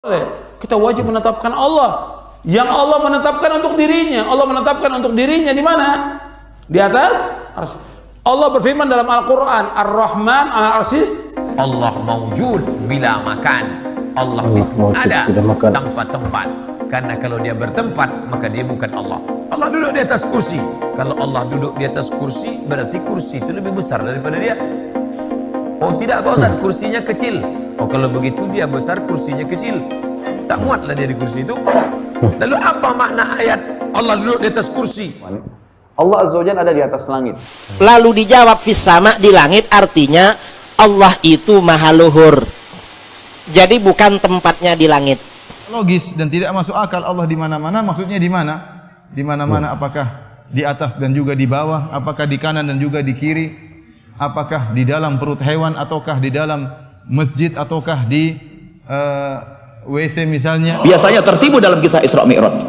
Kita wajib menetapkan Allah yang Allah menetapkan untuk dirinya. Allah menetapkan untuk dirinya di mana? Di atas arsy. Allah berfirman dalam Al-Quran, Ar-Rahman al-Arsis. Allah mawjud bila makan. Allah itu ada tanpa tempat. Karena kalau dia bertempat, maka dia bukan Allah. Allah duduk di atas kursi. Kalau Allah duduk di atas kursi, berarti kursi itu lebih besar daripada dia. Oh tidak Pak Ustaz, kursinya kecil. Oh kalau begitu dia besar, kursinya kecil. Tak muatlah dia di kursi itu. Lalu apa makna ayat Allah duduk di atas kursi? Allah Azza wa Jalla ada di atas langit. Lalu dijawab fis sama, di langit, artinya Allah itu maha luhur. Jadi bukan tempatnya di langit. Logis dan tidak masuk akal. Allah di mana-mana, maksudnya di mana? Di mana-mana, apakah di atas dan juga di bawah? Apakah di kanan dan juga di kiri? Apakah di dalam perut hewan ataukah di dalam masjid ataukah di WC misalnya? Biasanya tertipu dalam kisah Isra Mi'raj.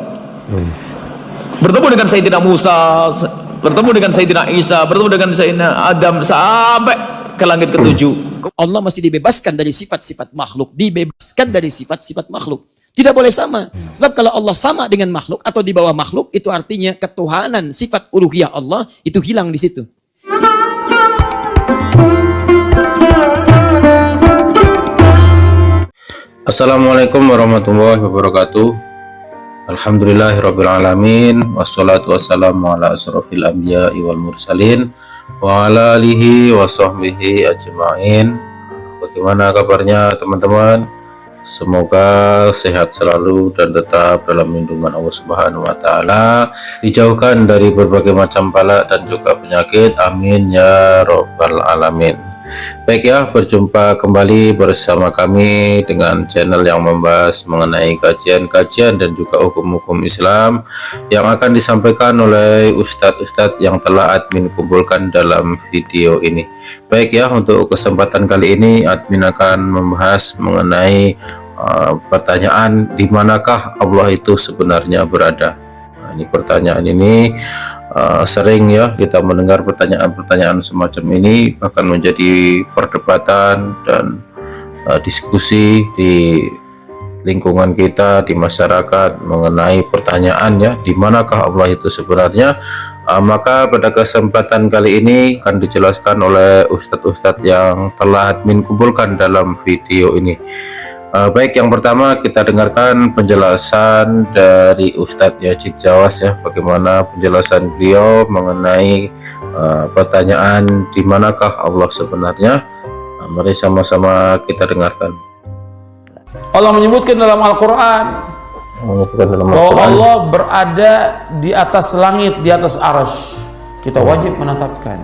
Bertemu dengan Sayyidina Musa, bertemu dengan Sayyidina Isa, bertemu dengan Sayyidina Adam sampai ke langit ketujuh. Allah masih dibebaskan dari sifat-sifat makhluk, dibebaskan dari sifat-sifat makhluk. Tidak boleh sama. Sebab kalau Allah sama dengan makhluk atau di bawah makhluk, itu artinya ketuhanan, sifat uluhiyah Allah itu hilang di situ. Assalamualaikum warahmatullahi wabarakatuh. Alhamdulillahirabbil alamin, wassalatu wassalamu ala asrofil anbiya'i wal mursalin wa ala alihi wa sahbihi ajma'in. Bagaimana kabarnya teman-teman? Semoga sehat selalu dan tetap dalam lindungan Allah Subhanahu wa taala, dijauhkan dari berbagai macam bala dan juga penyakit. Amin ya rabbal alamin. Baik ya, berjumpa kembali bersama kami dengan channel yang membahas mengenai kajian-kajian dan juga hukum-hukum Islam yang akan disampaikan oleh ustadz-ustadz yang telah admin kumpulkan dalam video ini. Baik ya, untuk kesempatan kali ini admin akan membahas mengenai pertanyaan di manakah Allah itu sebenarnya berada. Nah, ini pertanyaan ini sering ya kita mendengar pertanyaan-pertanyaan semacam ini, bahkan menjadi perdebatan dan diskusi di lingkungan kita, di masyarakat mengenai pertanyaan ya, di manakah Allah itu sebenarnya. Maka pada kesempatan kali ini akan dijelaskan oleh ustadz-ustadz yang telah admin kumpulkan dalam video ini. Baik, yang pertama kita dengarkan penjelasan dari Ustadz Yazid Jawas ya, bagaimana penjelasan beliau mengenai pertanyaan di manakah Allah sebenarnya. Mari sama-sama kita dengarkan. Allah menyebutkan dalam Al-Quran bahwa Allah berada di atas langit, di atas arsy. Kita wajib menetapkan.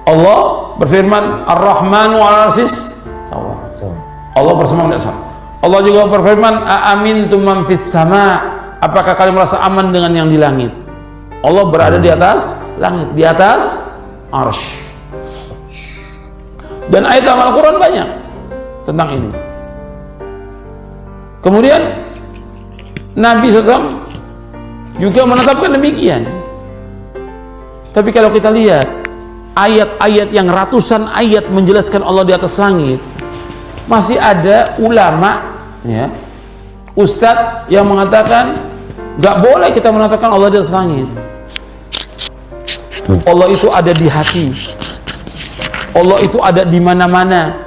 Allah berfirman, Ar-Rahmanu al-Arsis. Allah bersama di atas. Allah juga berfirman, Aamintum man fis sama, apakah kalian merasa aman dengan yang di langit? Allah berada di atas langit, di atas arsy. Dan ayat dalam Al-Quran banyak tentang ini. Kemudian Nabi SAW juga menetapkan demikian. Tapi kalau kita lihat ayat-ayat yang ratusan ayat menjelaskan Allah di atas langit, masih ada ulama ya, ustadz yang mengatakan nggak boleh kita menetapkan Allah di atas langit. Allah itu ada di hati, Allah itu ada di mana-mana,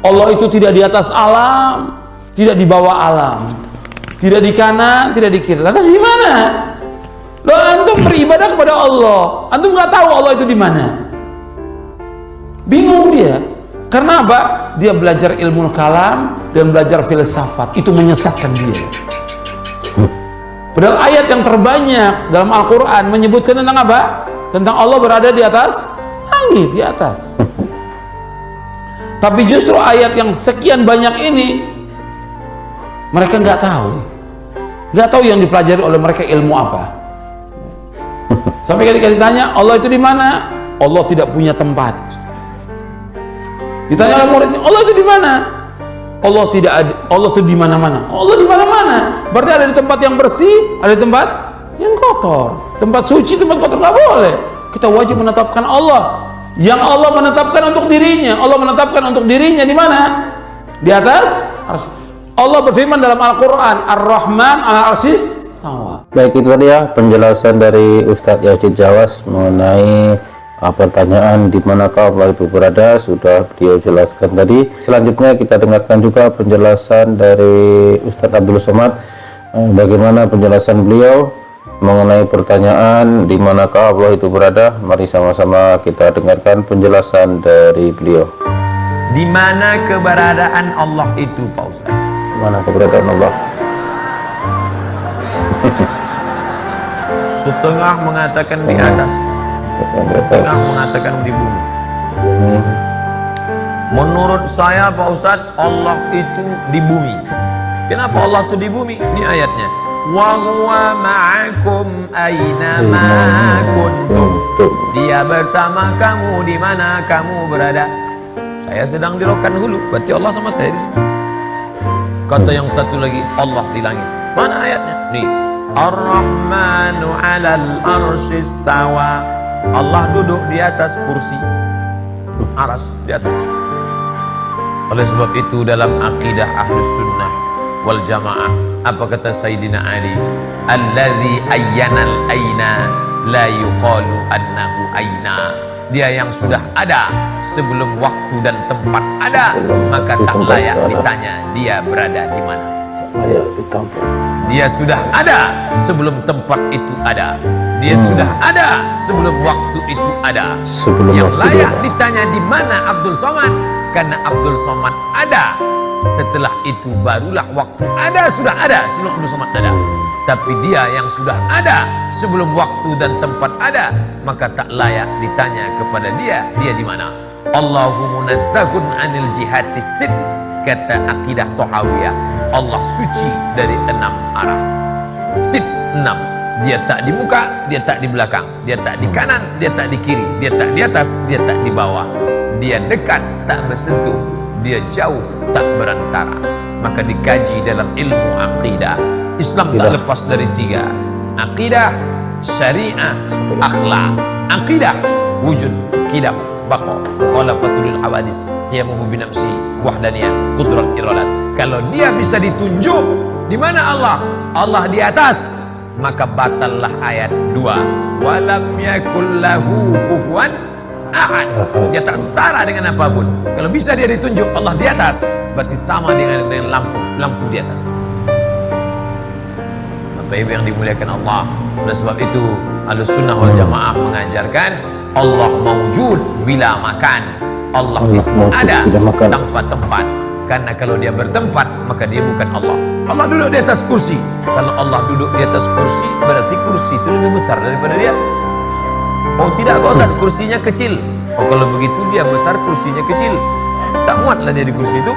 Allah itu tidak di atas alam, tidak di bawah alam, tidak di kanan, tidak di kiri. Lantas di mana? Lo antum beribadah kepada Allah, antum nggak tahu Allah itu di mana? Bingung dia. Karena apa? Dia belajar ilmu kalam dan belajar filsafat, itu menyesatkan dia. Padahal ayat yang terbanyak dalam Al-Quran menyebutkan tentang apa? Tentang Allah berada di atas langit, di atas. Tapi justru ayat yang sekian banyak ini mereka nggak tahu yang dipelajari oleh mereka ilmu apa. Sampai ketika ditanya Allah itu di mana, Allah tidak punya tempat. Ditanya oleh muridnya, Allah itu di mana? Allah tidak ada, Allah itu di mana-mana. Allah di mana-mana. Berarti ada di tempat yang bersih, ada di tempat yang kotor. Tempat suci, tempat kotor nggak boleh. Kita wajib menetapkan Allah yang Allah menetapkan untuk dirinya. Allah menetapkan untuk dirinya di mana? Di atas arsy. Allah berfirman dalam Al-Quran, Ar-Rahman 'alal arsy istawa. Baik, itu tadi ya penjelasan dari Ustadz Yazid Jawas mengenai pertanyaan di manakah Allah itu berada, sudah beliau jelaskan tadi. Selanjutnya kita dengarkan juga penjelasan dari Ustadz Abdul Somad, bagaimana penjelasan beliau mengenai pertanyaan di manakah Allah itu berada. Mari sama-sama kita dengarkan penjelasan dari beliau. Di mana keberadaan Allah itu, Pak Ustaz? Di mana keberadaan Allah? Setengah mengatakan di atas, setengah mengatakan di bumi. Menurut saya, Pak Ustaz, Allah itu di bumi. Kenapa Allah itu di bumi? Ini ayatnya. Wa huwa ma'akum aina ma kuntum. Dia bersama kamu di mana kamu berada. Saya sedang di Rokan Hulu, berarti Allah sama saya di sini. Kata yang satu lagi, Allah di langit. Mana ayatnya? Nih, Ar-Rahmanu 'alal arsy istawa. Allah duduk di atas kursi aras, di atas. Oleh sebab itu dalam akidah Ahlus Sunnah wal Jamaah, apa kata Sayyidina Ali? Allazi ayyanal aina la yuqalu annahu aina. Dia yang sudah ada sebelum waktu dan tempat ada, maka tak layak ditanya dia berada di mana. Dia sudah ada sebelum tempat itu ada. Dia sudah ada sebelum waktu itu ada. Yang layak ditanya di mana Abdul Somad, karena Abdul Somad ada. Setelah itu barulah waktu ada, sudah ada sebelum Abdul Somad ada. Tapi dia yang sudah ada sebelum waktu dan tempat ada, maka tak layak ditanya kepada dia di mana. Allahu munazzahun anil jihati sid, kata akidah Tahawiyah. Allah suci dari 6 arah. Sid 6. Dia tak di muka, dia tak di belakang, dia tak di kanan, dia tak di kiri, dia tak di atas, dia tak di bawah. Dia dekat, tak bersentuh, dia jauh, tak berantara. Maka dikaji dalam ilmu akidah. Islam tak lepas dari 3: akidah, syariah, akhlak. Akidah wujud, qidam, baqa, khalafatul hawadis, qiyamuhu binafsi, wahdaniyah, qudrat iradat. Kalau dia bisa ditunjuk di mana Allah, Allah di atas, maka batallah ayat 2, walam yakul lahu kufuwan ahad. Dia tak setara dengan apapun. Kalau bisa dia ditunjuk Allah di atas, berarti sama dengan lampu di atas. Bapak Ibu yang dimuliakan Allah, oleh sebab itu Ahlus Sunnah wal Jamaah mengajarkan Allah mawjud bila makan. Allah itu ada tanpa tempat. Karena kalau dia bertempat, maka dia bukan Allah. Allah duduk di atas kursi. Kalau Allah duduk di atas kursi, berarti kursi itu lebih besar daripada dia. Oh tidak, Pak Ustaz, kursinya kecil. Oh kalau begitu dia besar, kursinya kecil. Tak muatlah dia di kursi itu.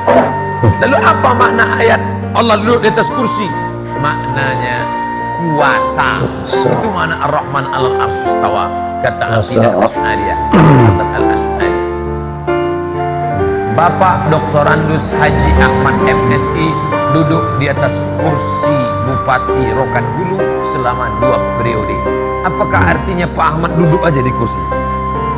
Lalu apa makna ayat Allah duduk di atas kursi? Maknanya kuasa. Itu makna Ar-Rahman 'alal arsy istawa. Kata Aqidah Asy'ariyah, Hasan Al-Asy'ari. Bapak Dr. Andus Haji Ahmad MSI duduk di atas kursi Bupati Rokan Hulu selama 2 periode. Apakah artinya Pak Ahmad duduk aja di kursi?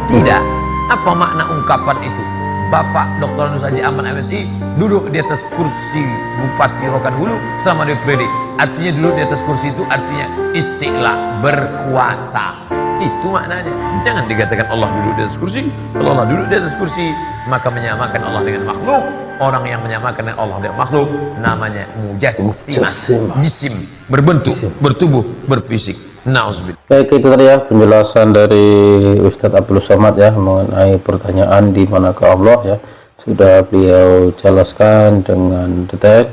Tidak. Apa makna ungkapan itu? Bapak Dr. Andus Haji Ahmad MSI duduk di atas kursi Bupati Rokan Hulu selama 2 periode. Artinya duduk di atas kursi itu artinya istiqlal, berkuasa. Itu maknanya. Jangan dikatakan Allah duduk di atas kursi. Kalau Allah duduk di atas kursi, maka menyamakan Allah dengan makhluk. Orang yang menyamakan dengan Allah dengan makhluk namanya mujassimah. Jisim, berbentuk, bertubuh, berfisik. Nauzubillah. Baik, itu tadi ya penjelasan dari Ustadz Abdul Somad ya mengenai pertanyaan di manakah Allah ya. Sudah beliau jelaskan dengan detail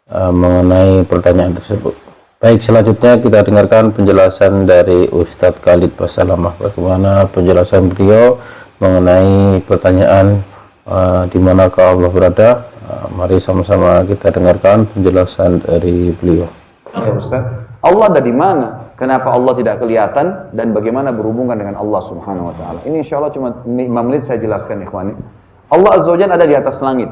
mengenai pertanyaan tersebut. Baik, selanjutnya kita dengarkan penjelasan dari Ustadz Khalid Basalamah. Bagaimana penjelasan beliau mengenai pertanyaan di manakah Allah berada. Mari sama-sama kita dengarkan penjelasan dari beliau. Ya Ustaz, Allah ada di mana? Kenapa Allah tidak kelihatan? Dan bagaimana berhubungan dengan Allah Subhanahu Wa Taala? Ini insya Allah cuma 5 menit saya jelaskan, ikhwani. Allah Azza wa Jalla ada di atas langit.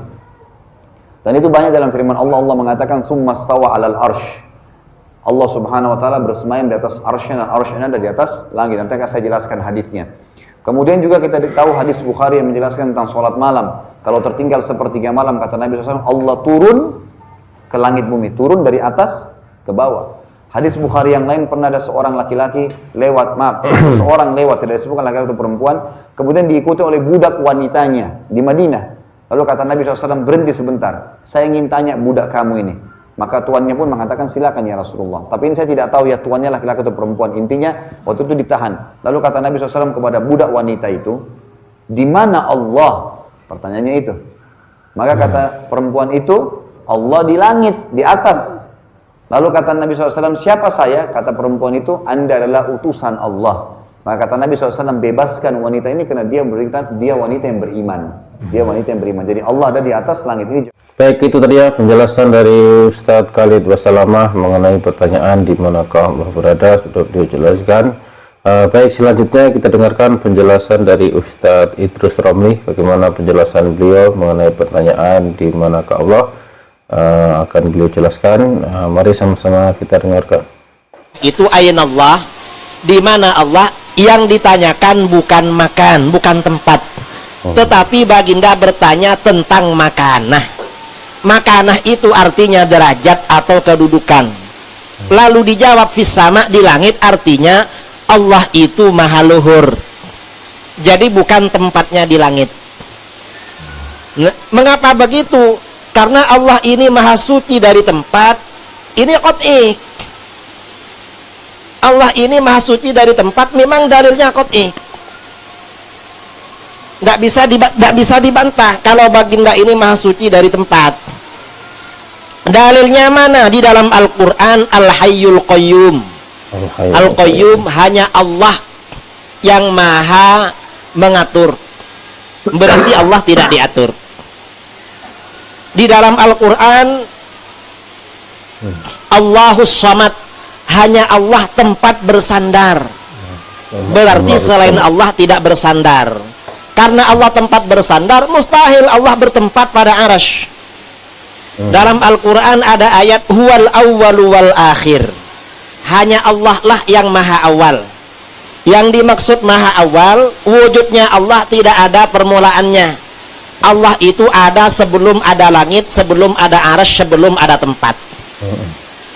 Dan itu banyak dalam firman Allah. Allah mengatakan tsumma stawa 'alal arsy. Allah Subhanahu Wa Taala bersemayam di atas arsy, dan arsy ada di atas langit. Nanti akan saya jelaskan hadisnya. Kemudian juga kita tahu hadis Bukhari yang menjelaskan tentang sholat malam. Kalau tertinggal sepertiga malam, kata Nabi SAW, Allah turun ke langit bumi, turun dari atas ke bawah. Hadis Bukhari yang lain, pernah ada seorang laki-laki lewat, seorang lewat, tidak disebutkan laki-laki atau perempuan, kemudian diikuti oleh budak wanitanya di Madinah. Lalu kata Nabi SAW, berhenti sebentar, saya ingin tanya budak kamu ini. Maka tuannya pun mengatakan, silakan ya Rasulullah. Tapi ini saya tidak tahu ya tuannya laki-laki atau perempuan. Intinya waktu itu ditahan. Lalu kata Nabi SAW kepada budak wanita itu, di mana Allah? Pertanyaannya itu. Maka kata perempuan itu, Allah di langit, di atas. Lalu kata Nabi SAW, siapa saya? Kata perempuan itu, Anda adalah utusan Allah. Maka kata Nabi SAW, bebaskan wanita ini karena dia wanita yang beriman. Dia wanita yang beriman. Jadi Allah ada di atas langit ini. Baik, itu tadi ya penjelasan dari Ustadz Khalid Wasalamah mengenai pertanyaan di manakah Allah berada, sudah beliau jelaskan. Baik, selanjutnya kita dengarkan penjelasan dari Ustadz Idrus Romli, bagaimana penjelasan beliau mengenai pertanyaan di manakah Allah, akan beliau jelaskan. Mari sama-sama kita dengarkan. Itu ayin Allah, di mana Allah yang ditanyakan bukan makan, bukan tempat, tetapi baginda bertanya tentang makanah. Makanah itu artinya derajat atau kedudukan. Lalu dijawab fis sama, di langit, artinya Allah itu maha luhur. Jadi bukan tempatnya di langit. Mengapa begitu? Karena Allah ini maha suci dari tempat. Ini qat'i. Allah ini maha suci dari tempat, memang dalilnya qat'i. Nggak bisa dibantah kalau baginda ini maha suci dari tempat. Dalilnya mana? Di dalam Al-Quran, Al-Hayyul Qayyum. Al-Qayyum hanya Allah yang maha mengatur. Berarti Allah tidak diatur. Di dalam Al-Quran, Allahus Samad, hanya Allah tempat bersandar. Berarti selain Allah tidak bersandar. Karena Allah tempat bersandar, mustahil Allah bertempat pada arasy. Dalam Al-Quran ada ayat huwal awwalu wal akhir. Hanya Allah lah yang maha awal. Yang dimaksud maha awal, wujudnya Allah tidak ada permulaannya. Allah itu ada sebelum ada langit, sebelum ada arasy, sebelum ada tempat.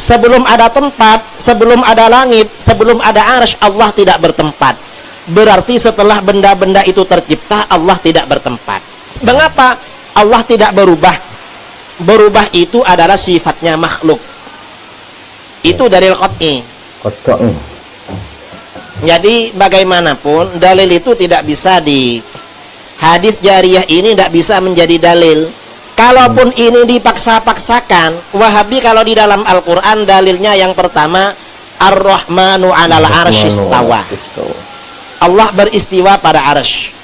Sebelum ada tempat, sebelum ada langit, sebelum ada arasy, Allah tidak bertempat. Berarti setelah benda-benda itu tercipta, Allah tidak bertempat. Mengapa? Allah tidak berubah. Berubah itu adalah sifatnya makhluk. Itu dalil qat'i. Jadi bagaimanapun dalil itu tidak bisa di hadis jariyah ini tidak bisa menjadi dalil. Kalaupun ini dipaksa-paksakan, Wahabi kalau di dalam Al-Quran dalilnya yang pertama, Ar-Rahmanu 'alal 'arsy istawa. Allah beristiwa pada arsy.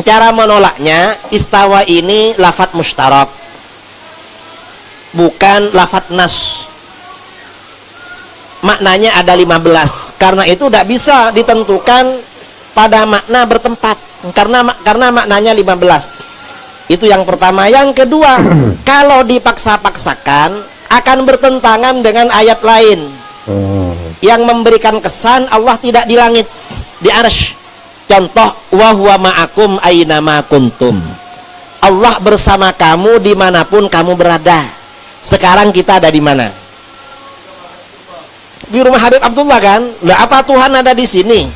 Cara menolaknya, istawa ini lafadz mustarak, bukan lafadz nas. Maknanya ada 15. Karena itu tidak bisa ditentukan pada makna bertempat. Karena maknanya 15. Itu yang pertama. Yang kedua, kalau dipaksa-paksakan akan bertentangan dengan ayat lain yang memberikan kesan Allah tidak di langit, di arsy. Contoh, wa huwa ma'akum aynama kuntum. Allah bersama kamu dimanapun kamu berada. Sekarang kita ada di mana? Di rumah Habib Abdullah kan? Lah, apa Tuhan ada di sini?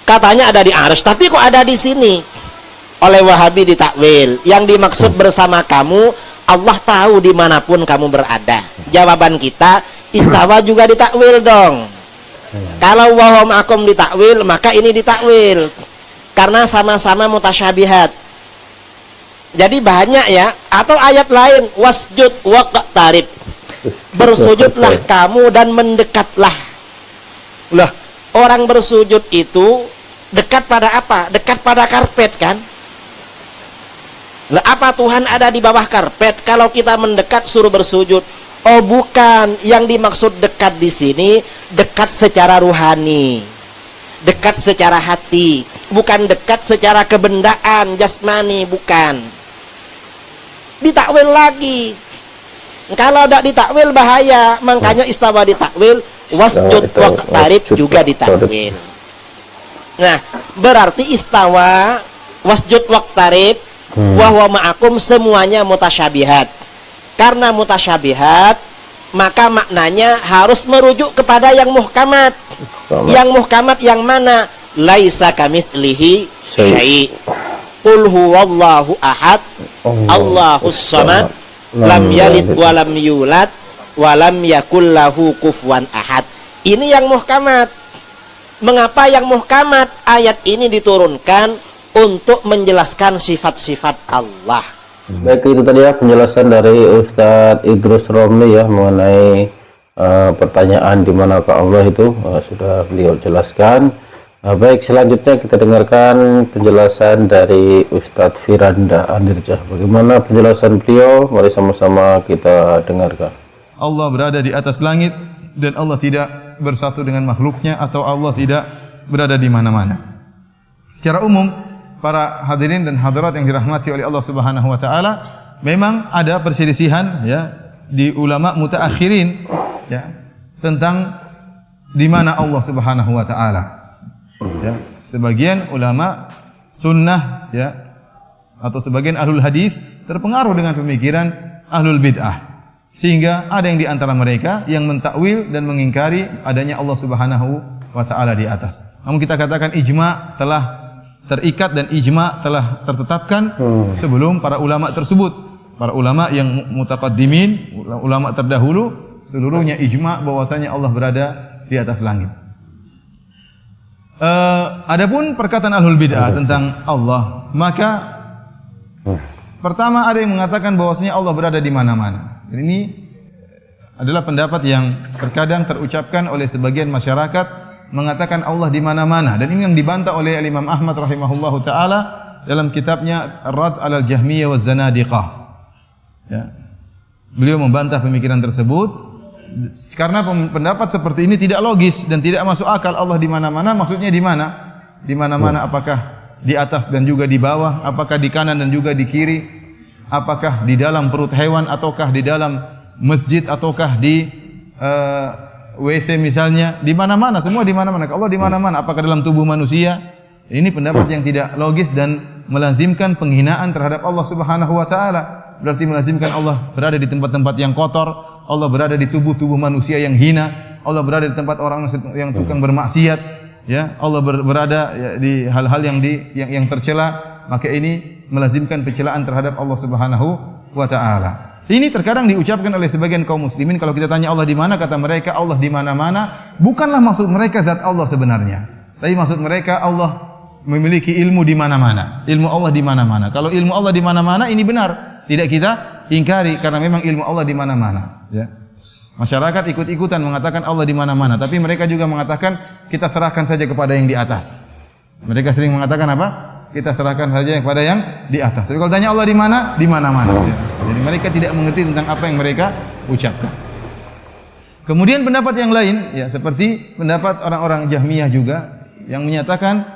Katanya ada di arsy, tapi kok ada di sini? Oleh Wahabi ditakwil. Yang dimaksud bersama kamu, Allah tahu dimanapun kamu berada. Jawaban kita, istawa juga ditakwil dong. Kalau wa huwa ma'akum ditakwil, maka ini ditakwil karena sama-sama mutasyabihat. Jadi banyak ya. Atau ayat lain, wasjud waqtarib, bersujudlah kamu dan mendekatlah. Lah, orang bersujud itu dekat pada apa? Dekat pada karpet kan? Lah, apa Tuhan ada di bawah karpet? Kalau kita mendekat suruh bersujud. Oh bukan, yang dimaksud dekat di sini dekat secara ruhani, dekat secara hati, bukan dekat secara kebendaan jasmani, bukan. Ditakwil lagi. Kalau tidak ditakwil bahaya, makanya istawa ditakwil, wasjud waqtarib juga ditakwil. Nah, berarti istawa, wasjud waqtarib, wa huwa ma'akum semuanya mutasyabihat. Karena mutasyabihat, maka maknanya harus merujuk kepada yang muhkamat. Yang muhkamat yang mana? Laisa kamitslihi syai'. Qul huwallahu ahad, Allahus samad, lam yalid wa lam yulad wa lam yakul lahu kufuwan ahad. Ini yang muhkamat. Mengapa yang muhkamat? Ayat ini diturunkan untuk menjelaskan sifat-sifat Allah. Baik, itu tadi ya penjelasan dari Ustadz Idrus Romli ya mengenai pertanyaan di manakah Allah itu sudah beliau jelaskan. Baik, selanjutnya kita dengarkan penjelasan dari Ustadz Firanda Anirjah. Bagaimana penjelasan beliau? Mari sama-sama kita dengarkan. Allah berada di atas langit dan Allah tidak bersatu dengan makhluknya, atau Allah tidak berada di mana-mana. Secara umum, para hadirin dan hadirat yang dirahmati oleh Allah Subhanahu wa taala, memang ada perselisihan ya di ulama mutaakhirin ya tentang di mana Allah Subhanahu wa taala. Ya, sebagian ulama sunnah ya atau sebagian ahlul hadis terpengaruh dengan pemikiran ahlul bid'ah. Sehingga ada yang di antara mereka yang mentakwil dan mengingkari adanya Allah Subhanahu wa taala di atas. Namun kita katakan ijma telah terikat dan ijma telah tertetapkan sebelum para ulama tersebut. Para ulama yang mutaqaddimin, ulama terdahulu, seluruhnya ijma bahwasanya Allah berada di atas langit. Adapun perkataan ahlul bid'ah tentang Allah, maka pertama ada yang mengatakan bahwasanya Allah berada di mana-mana. Ini adalah pendapat yang terkadang terucapkan oleh sebagian masyarakat, mengatakan Allah di mana-mana, dan ini yang dibantah oleh Imam Ahmad rahimahullahu taala dalam kitabnya Ar-Rad 'alal Jahmiyah waz Zanadiqah. Ya. Beliau membantah pemikiran tersebut karena pendapat seperti ini tidak logis dan tidak masuk akal. Allah di mana-mana maksudnya di mana? Di mana-mana apakah di atas dan juga di bawah? Apakah di kanan dan juga di kiri? Apakah di dalam perut hewan, ataukah di dalam masjid, ataukah di WC misalnya? Di mana-mana, semua di mana-mana. Allah di mana-mana. Apakah dalam tubuh manusia? Ini pendapat yang tidak logis dan melazimkan penghinaan terhadap Allah Subhanahu wa taala. Berarti melazimkan Allah berada di tempat-tempat yang kotor, Allah berada di tubuh-tubuh manusia yang hina, Allah berada di tempat orang yang tukang bermaksiat, ya. Allah berada ya, di hal-hal yang tercela. Maka ini melazimkan pencelaan terhadap Allah Subhanahu wa taala. Ini terkadang diucapkan oleh sebagian kaum muslimin. Kalau kita tanya Allah di mana, kata mereka Allah di mana-mana. Bukanlah maksud mereka zat Allah sebenarnya, tapi maksud mereka Allah memiliki ilmu di mana-mana. Ilmu Allah di mana-mana. Kalau ilmu Allah di mana-mana ini benar, tidak kita ingkari karena memang ilmu Allah di mana-mana, ya. Masyarakat ikut-ikutan mengatakan Allah di mana-mana, tapi mereka juga mengatakan kita serahkan saja kepada yang di atas. Mereka sering mengatakan apa? Kita serahkan saja kepada yang di atas. Tapi kalau tanya Allah di mana? Di mana-mana. Ya. Jadi mereka tidak mengerti tentang apa yang mereka ucapkan. Kemudian pendapat yang lain, ya seperti pendapat orang-orang Jahmiyah juga yang menyatakan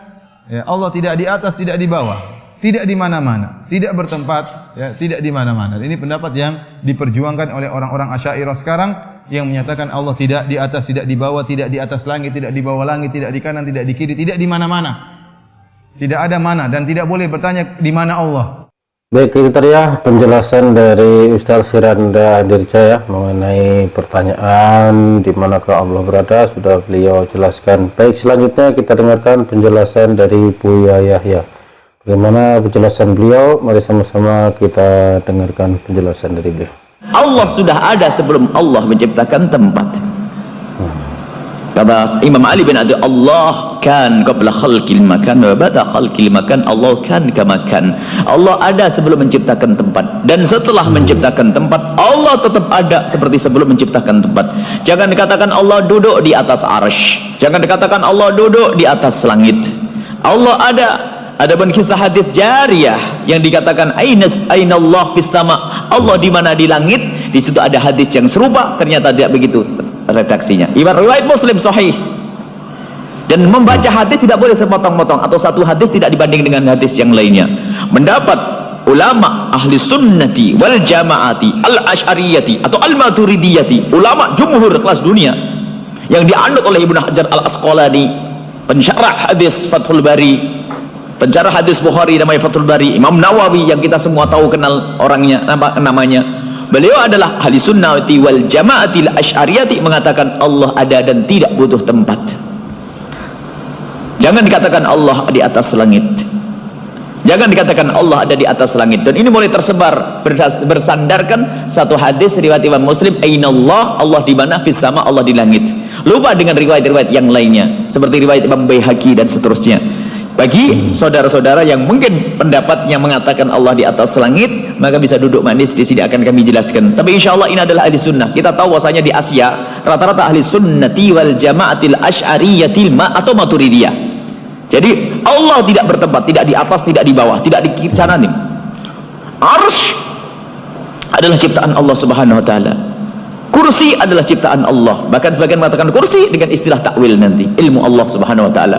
ya, Allah tidak di atas, tidak di bawah, tidak di mana-mana, tidak bertempat, ya, tidak di mana-mana. Ini pendapat yang diperjuangkan oleh orang-orang Asy'ariyah sekarang yang menyatakan Allah tidak di atas, tidak di bawah, tidak di atas langit, tidak di bawah langit, tidak di kanan, tidak di kiri, tidak di mana-mana. Tidak ada mana dan tidak boleh bertanya di mana Allah. Baik, itu tadi ya penjelasan dari Ustaz Firanda Anirjah ya mengenai pertanyaan di manakah Allah berada, sudah beliau jelaskan. Baik, selanjutnya kita dengarkan penjelasan dari Buya Yahya. Bagaimana penjelasan beliau? Mari sama-sama kita dengarkan penjelasan dari beliau. Allah sudah ada sebelum Allah menciptakan tempat. Kata Imam Ali bin Abi Allah kan qabla khalqil makan wa ba'da khalqil makan Allah kan kamakan. Allah ada sebelum menciptakan tempat, dan setelah menciptakan tempat Allah tetap ada seperti sebelum menciptakan tempat. Jangan dikatakan Allah duduk di atas arsy, jangan dikatakan Allah duduk di atas langit. Allah ada. Adapun kisah hadis jariyah yang dikatakan aina Allah fis sama, Allah di mana di langit, di situ ada hadis yang serupa, ternyata tidak begitu redaksinya. Ibarat riwayat Muslim sahih. Dan membaca hadis tidak boleh sepotong-potong atau satu hadis tidak dibanding dengan hadis yang lainnya. Mendapat ulama ahli sunnati wal jamaati al asy'ariyati atau al maturidiyati, ulama jumhur kelas dunia yang dianut oleh Ibnu Hajar al Asqalani pensyarah hadis Fathul Bari, pensyarah hadis Bukhari namanya Fathul Bari, Imam Nawawi yang kita semua tahu kenal orangnya, namanya. Beliau adalah ahli sunnati wal jamaatil asy'ariyati, mengatakan Allah ada dan tidak butuh tempat. Jangan dikatakan Allah di atas langit. Jangan dikatakan Allah ada di atas langit. Dan ini mulai tersebar bersandarkan satu hadis riwayat Imam Muslim, Ainallah, Allah di mana? Fis sama, Allah di langit. Lupa dengan riwayat-riwayat yang lainnya seperti riwayat Imam Baihaqi dan seterusnya. Bagi saudara-saudara yang mungkin pendapatnya mengatakan Allah di atas langit, maka bisa duduk manis di sini, akan kami jelaskan. Tapi insya Allah ini adalah ahli sunnah. Kita tahu bahwasanya di Asia rata-rata ahli sunnati wal jamaatil asy'ariyatil atau maturidiyah. Jadi Allah tidak bertempat, tidak di atas, tidak di bawah, tidak di kiri sana nih. Arsy adalah ciptaan Allah Subhanahu wa taala. Kursi adalah ciptaan Allah. Bahkan sebagian mengatakan kursi dengan istilah takwil nanti, ilmu Allah Subhanahu wa taala.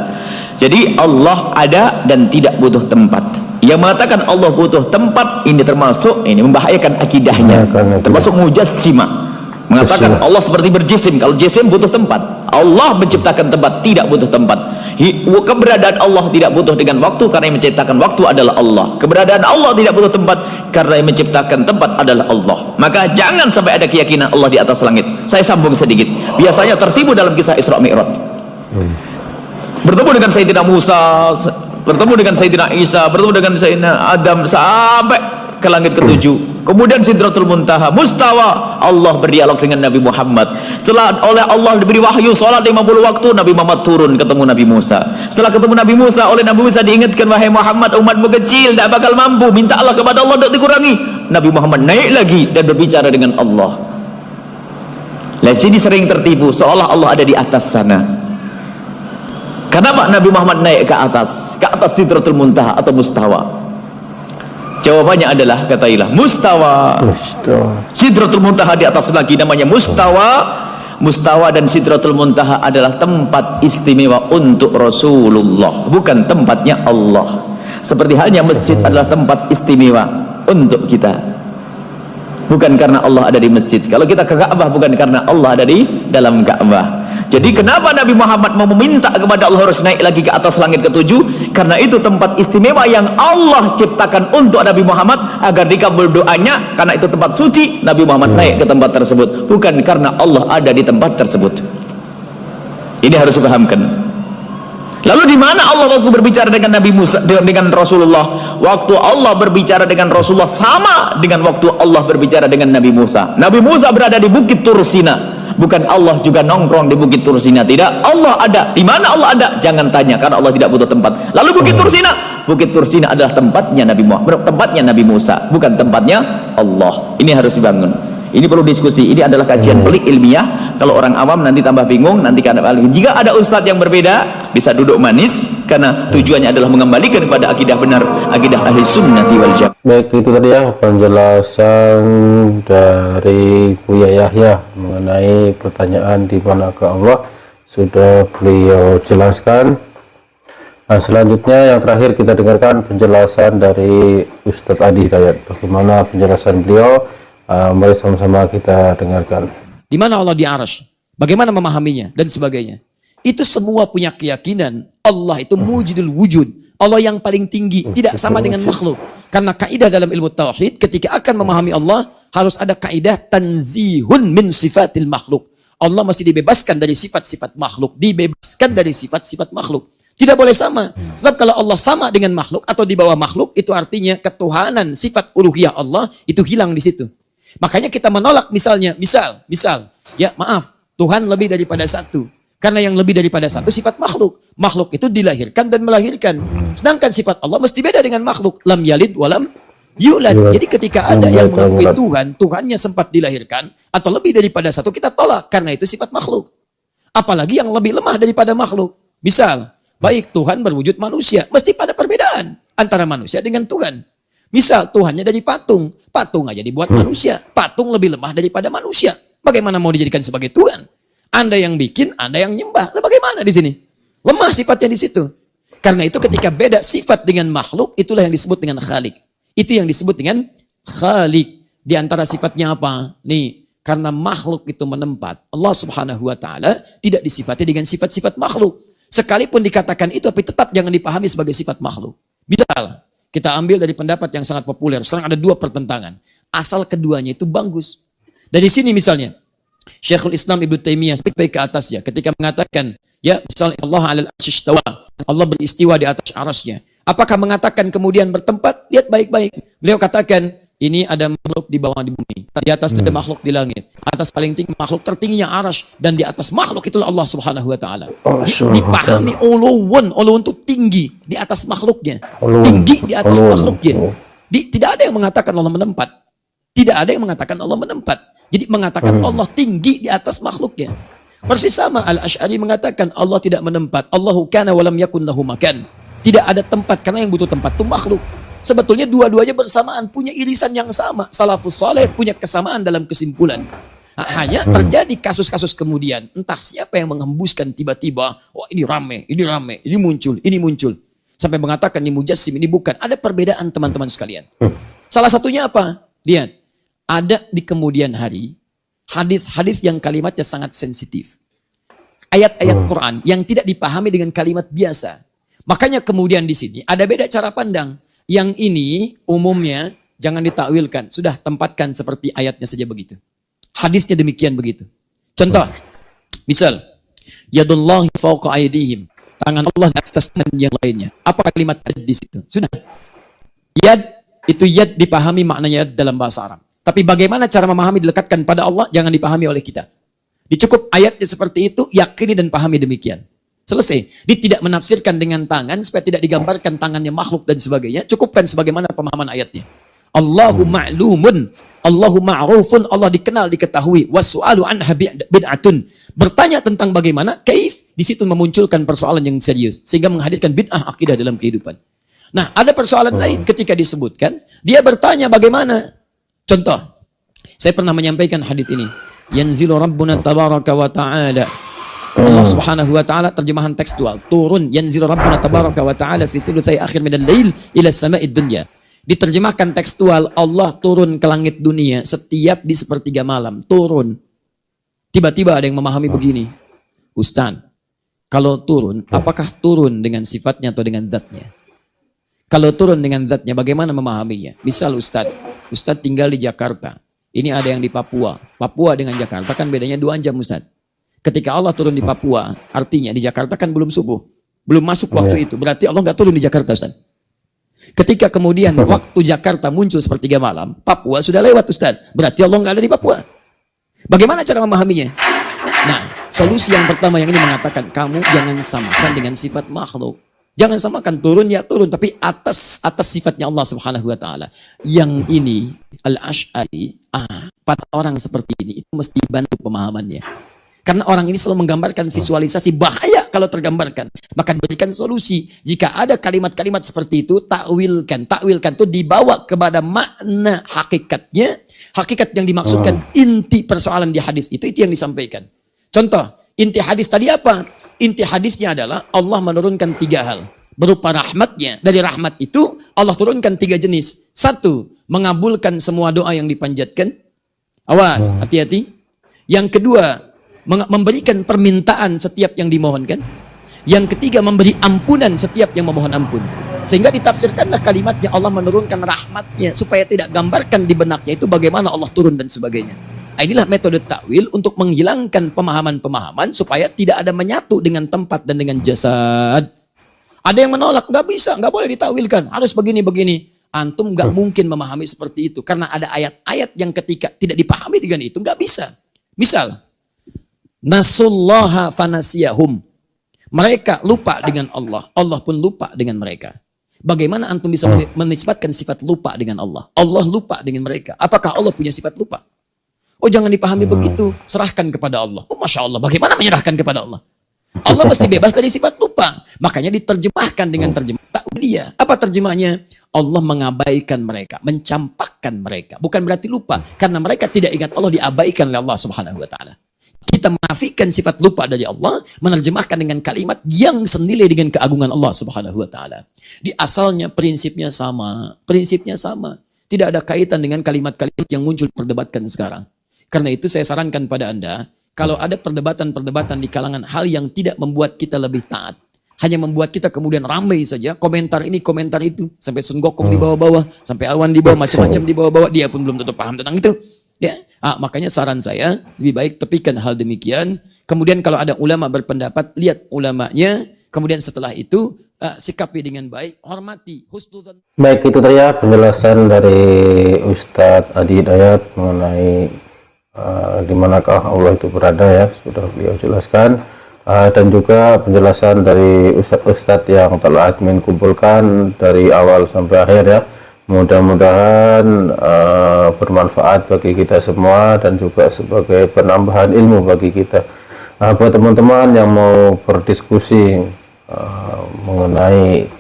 Jadi Allah ada dan tidak butuh tempat. Yang mengatakan Allah butuh tempat, ini termasuk membahayakan akidahnya, termasuk mujassimah, mengatakan Allah seperti berjisim. Kalau jisim butuh tempat, Allah menciptakan tempat, tidak butuh tempat. Keberadaan Allah tidak butuh dengan waktu, karena yang menciptakan waktu adalah Allah. Keberadaan Allah tidak butuh tempat, karena yang menciptakan tempat adalah Allah. Maka jangan sampai ada keyakinan Allah di atas langit. Saya sambung sedikit. Biasanya tertipu dalam kisah Isra Mi'raj. Bertemu dengan Sayyidina Musa, bertemu dengan Sayyidina Isa, bertemu dengan Sayyidina Adam, sampai ke langit ketujuh. Kemudian Sidratul Muntaha, mustawa, Allah berdialog dengan Nabi Muhammad. Setelah oleh Allah diberi wahyu salat 50 waktu, Nabi Muhammad turun ketemu Nabi Musa. Setelah ketemu Nabi Musa, oleh Nabi Musa diingatkan, wahai Muhammad, umatmu kecil, tak bakal mampu, minta Allah kepada Allah, tidak dikurangi. Nabi Muhammad naik lagi dan berbicara dengan Allah. Lihat sini sering tertipu, seolah Allah ada di atas sana. Kenapa Nabi Muhammad naik ke atas Sidratul Muntaha atau mustawa? Jawabannya adalah, katailah, mustawa. Sidratul Muntaha di atas lagi, namanya mustawa. Mustawa dan Sidratul Muntaha adalah tempat istimewa untuk Rasulullah, bukan tempatnya Allah. Seperti halnya masjid adalah tempat istimewa untuk kita, bukan karena Allah ada di masjid. Kalau kita ke Ka'bah, bukan karena Allah ada di dalam Ka'bah. Jadi kenapa Nabi Muhammad mau meminta kepada Allah harus naik lagi ke atas langit ketujuh? Karena itu tempat istimewa yang Allah ciptakan untuk Nabi Muhammad agar dikabul doanya. Karena itu tempat suci, Nabi Muhammad naik ke tempat tersebut, bukan karena Allah ada di tempat tersebut. Ini harus dipahamkan. Lalu di mana Allah waktu berbicara dengan Nabi Musa, dengan Rasulullah? Waktu Allah berbicara dengan Rasulullah sama dengan waktu Allah berbicara dengan Nabi Musa. Nabi Musa berada di Bukit Tursina, bukan Allah juga nongkrong di Bukit Tursina. Tidak, Allah ada. Di mana Allah ada? Jangan tanya, karena Allah tidak butuh tempat. Lalu Bukit Tursina, Bukit Tursina adalah tempatnya Nabi Muhammad, tempatnya Nabi Musa, bukan tempatnya Allah. Ini harus dibangun. Ini perlu diskusi. Ini adalah kajian pelik ilmiah. Kalau orang awam nanti tambah bingung, nanti karena jika ada ustadz yang berbeda, bisa duduk manis, karena tujuannya adalah mengembalikan kepada akidah benar, akidah ahli sunnati wal jamaah. Baik, itu tadi ya penjelasan dari Buya Yahya mengenai pertanyaan di mana ke Allah, sudah beliau jelaskan. Nah, selanjutnya yang terakhir kita dengarkan penjelasan dari Ustadz Adi Hidayat. Bagaimana penjelasan beliau? Mari sama-sama kita dengarkan. Di mana Allah di arsy? Bagaimana memahaminya dan sebagainya? Itu semua punya keyakinan Allah itu mujidul wujud. Allah yang paling tinggi, tidak sama dengan makhluk. Karena kaidah dalam ilmu tauhid, ketika akan memahami Allah harus ada kaidah tanzihun min sifatil makhluk. Allah mesti dibebaskan dari sifat-sifat makhluk, dibebaskan dari sifat-sifat makhluk. Tidak boleh sama. Sebab kalau Allah sama dengan makhluk atau di bawah makhluk, itu artinya ketuhanan sifat uluhiyah Allah itu hilang di situ. Makanya kita menolak misal, ya maaf, Tuhan lebih daripada satu. Karena yang lebih daripada satu sifat makhluk. Makhluk itu dilahirkan dan melahirkan. Sedangkan sifat Allah mesti beda dengan makhluk. Lam yalid walam yulad. Jadi ketika ada yang mengakui Tuhan, Tuhannya sempat dilahirkan atau lebih daripada satu, kita tolak. Karena itu sifat makhluk. Apalagi yang lebih lemah daripada makhluk. Misal, baik Tuhan berwujud manusia, mesti pada perbedaan antara manusia dengan Tuhan. Misal Tuhannya dari patung, patung aja dibuat manusia, patung lebih lemah daripada manusia. Bagaimana mau dijadikan sebagai Tuhan? Anda yang bikin, Anda yang nyembah. Nah, bagaimana di sini? Lemah sifatnya di situ. Karena itu ketika beda sifat dengan makhluk, itulah yang disebut dengan khalik. Itu yang disebut dengan khalik. Di antara sifatnya apa? Nih, karena makhluk itu menempat, Allah Subhanahu wa taala tidak disifati dengan sifat-sifat makhluk. Sekalipun dikatakan itu, tapi tetap jangan dipahami sebagai sifat makhluk. Misal, kita ambil dari pendapat yang sangat populer. Sekarang ada dua pertentangan. Asal keduanya itu bagus. Dari sini misalnya, Syekhul Islam Ibnu Taimiyah baik ke atasnya ketika mengatakan, ya misalnya Allah 'alal 'arsy istawa, Allah beristiwa di atas arasnya. Apakah mengatakan kemudian bertempat? Lihat baik-baik. Beliau katakan, ini ada makhluk di bawah di bumi, di atas ada makhluk di langit, atas paling tinggi makhluk tertingginya arasy, dan di atas makhluk itulah Allah Subhanahu wa taala. Dipahami uluwun itu tinggi di atas makhluknya. Tinggi di atas makhluknya. Tidak ada yang mengatakan Allah menempat. Tidak ada yang mengatakan Allah menempat. Jadi mengatakan Allah tinggi di atas makhluknya. Persis sama Al-Asy'ari mengatakan Allah tidak menempat. Allahu kana wa lam yakun lahu makan. Tidak ada tempat, karena yang butuh tempat itu makhluk. Sebetulnya dua-duanya bersamaan, punya irisan yang sama. Salafus saleh punya kesamaan dalam kesimpulan. Nah, hanya terjadi kasus-kasus kemudian, entah siapa yang menghembuskan tiba-tiba, oh ini rame, ini muncul. Sampai mengatakan ini mujassim, ini bukan. Ada perbedaan teman-teman sekalian. Salah satunya apa? Lihat, ada di kemudian hari, hadis-hadis yang kalimatnya sangat sensitif. Ayat-ayat Quran yang tidak dipahami dengan kalimat biasa. Makanya kemudian di sini ada beda cara pandang. Yang ini umumnya jangan ditakwilkan. Sudah tempatkan seperti ayatnya saja begitu. Hadisnya demikian begitu. Contoh, misal, yadullahi fawqa aydihim. Tangan Allah di atas tangan yang lainnya. Apa kalimat yad di situ? Sudah. Yad, itu yad dipahami maknanya yad dalam bahasa Arab. Tapi bagaimana cara memahami dilekatkan pada Allah, jangan dipahami oleh kita. Dicukup ayatnya seperti itu, yakini dan pahami demikian. Selesai. Dia tidak menafsirkan dengan tangan supaya tidak digambarkan tangannya makhluk dan sebagainya. Cukupkan sebagaimana pemahaman ayatnya. Allahu ma'lumun, Allahu ma'rufun, Allah dikenal, diketahui. Wassu'alu anha bid'atun. Bertanya tentang bagaimana, kaif, di situ memunculkan persoalan yang serius sehingga menghadirkan bid'ah akidah dalam kehidupan. Nah, ada persoalan lain ketika disebutkan, dia bertanya bagaimana. Contoh, saya pernah menyampaikan hadis ini. Yanzilu Rabbuna tabaraka wa ta'ala. Allah Subhanahu wa taala, terjemahan tekstual, turun yanzilu Rabbuna tabaraka wa taala fi thulutsai akhir minal lail ila sama'id dunya. Diterjemahkan tekstual, Allah turun ke langit dunia setiap di sepertiga malam, turun. Tiba-tiba ada yang memahami begini, Ustaz, kalau turun, apakah turun dengan sifatnya atau dengan zatnya? Kalau turun dengan zatnya, bagaimana memahaminya? Misal Ustaz tinggal di Jakarta, ini ada yang di Papua. Papua dengan Jakarta kan bedanya 2 jam Ustaz. Ketika Allah turun di Papua, artinya di Jakarta kan belum subuh. Belum masuk waktu itu. Berarti Allah nggak turun di Jakarta, Ustaz. Ketika kemudian waktu Jakarta muncul sepertiga malam, Papua sudah lewat, Ustaz. Berarti Allah nggak ada di Papua. Bagaimana cara memahaminya? Nah, solusi yang pertama yang ini mengatakan, kamu jangan samakan dengan sifat makhluk. Jangan samakan turun ya turun, tapi atas sifatnya Allah Subhanahu wa taala. Yang ini Al-Asy'ari, pada orang seperti ini itu mesti bantu pemahamannya. Karena orang ini selalu menggambarkan visualisasi, bahaya kalau tergambarkan. Maka berikan solusi. Jika ada kalimat-kalimat seperti itu, takwilkan. Takwilkan itu dibawa kepada makna hakikatnya. Hakikat yang dimaksudkan, inti persoalan di hadis itu yang disampaikan. Contoh, inti hadis tadi apa? Inti hadisnya adalah Allah menurunkan 3 hal. Berupa rahmatnya. Dari rahmat itu, Allah turunkan 3 jenis. 1, mengabulkan semua doa yang dipanjatkan. Awas, hati-hati. Yang kedua, memberikan permintaan setiap yang dimohonkan. Yang ketiga, memberi ampunan setiap yang memohon ampun. Sehingga ditafsirkanlah kalimatnya Allah menurunkan rahmatnya, supaya tidak gambarkan di benaknya itu bagaimana Allah turun dan sebagainya. Inilah metode takwil untuk menghilangkan pemahaman-pemahaman supaya tidak ada menyatu dengan tempat dan dengan jasad. Ada yang menolak, nggak bisa, nggak boleh ditakwilkan, harus begini-begini. Antum nggak mungkin memahami seperti itu karena ada ayat-ayat yang ketika tidak dipahami dengan itu nggak bisa. Misal, nasullaha fanasiyahum. Mereka lupa dengan Allah, Allah pun lupa dengan mereka. Bagaimana antum bisa menisbatkan sifat lupa dengan Allah? Allah lupa dengan mereka. Apakah Allah punya sifat lupa? Oh, jangan dipahami begitu. Serahkan kepada Allah. Oh, Masya Allah, bagaimana menyerahkan kepada Allah? Allah mesti bebas dari sifat lupa. Makanya diterjemahkan dengan terjemah ta'wiliyah. Apa terjemahnya? Allah mengabaikan mereka, mencampakkan mereka. Bukan berarti lupa, karena mereka tidak ingat Allah, diabaikan oleh Allah Subhanahu wa taala. Kita menafikan sifat lupa dari Allah, menerjemahkan dengan kalimat yang senilai dengan keagungan Allah Subhanahu wa taala. Di asalnya prinsipnya sama, Tidak ada kaitan dengan kalimat-kalimat yang muncul perdebatkan sekarang. Karena itu saya sarankan pada Anda, kalau ada perdebatan-perdebatan di kalangan hal yang tidak membuat kita lebih taat, hanya membuat kita kemudian ramai saja, komentar ini, komentar itu, sampai Sun Gokong dibawa-bawa, sampai Awan dibawa, macam-macam dibawa-bawa, dia pun belum tentu paham tentang itu. Ya, makanya saran saya lebih baik tepikan hal demikian. Kemudian kalau ada ulama berpendapat, lihat ulamanya. Kemudian setelah itu sikapi dengan baik, hormati, husnudzan. Baik, itu tadi ya penjelasan dari Ustadz Adi Hidayat mengenai di manakah Allah itu berada ya, sudah beliau jelaskan. Dan juga penjelasan dari Ustadz yang telah admin kumpulkan dari awal sampai akhir ya. Mudah-mudahan bermanfaat bagi kita semua dan juga sebagai penambahan ilmu bagi kita. Buat teman-teman yang mau berdiskusi mengenai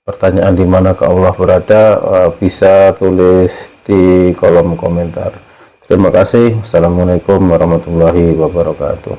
pertanyaan di manakah Allah berada, bisa tulis di kolom komentar. Terima kasih. Assalamualaikum warahmatullahi wabarakatuh.